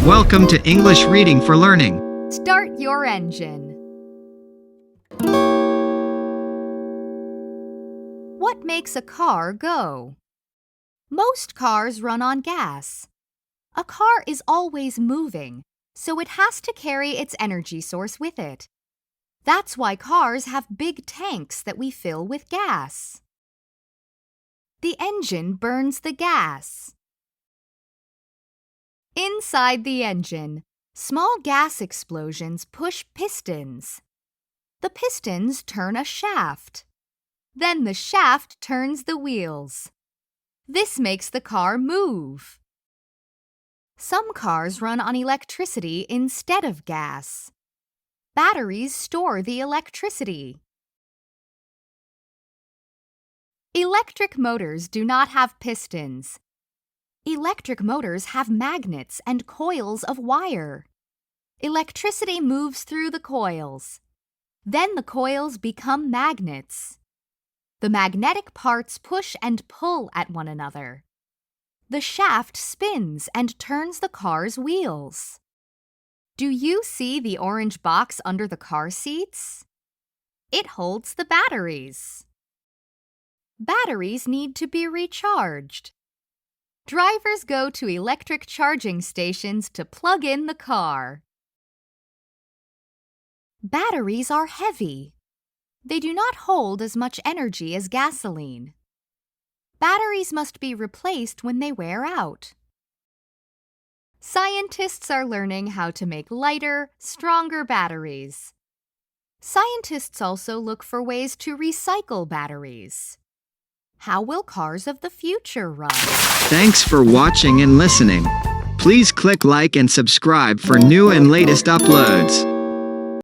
Welcome to English Reading for Learning. Start your engine. What makes a car go? Most cars run on gas. A car is always moving, so it has to carry its energy source with it. That's why cars have big tanks that we fill with gas. The engine burns the gas. Inside the engine, small gas explosions push pistons. The pistons turn a shaft. Then the shaft turns the wheels. This makes the car move. Some cars run on electricity instead of gas. Batteries store the electricity. Electric motors do not have pistons. Electric motors have magnets and coils of wire. Electricity moves through the coils. Then the coils become magnets. The magnetic parts push and pull at one another. The shaft spins and turns the car's wheels. Do you see the orange box under the car seats? It holds the batteries. Batteries need to be recharged. Drivers go to electric charging stations to plug in the car. Batteries are heavy. They do not hold as much energy as gasoline. Batteries must be replaced when they wear out. Scientists are learning how to make lighter, stronger batteries. Scientists also look for ways to recycle batteries. How will cars of the future run? Thanks for watching and listening. Please click like and subscribe for new and latest uploads.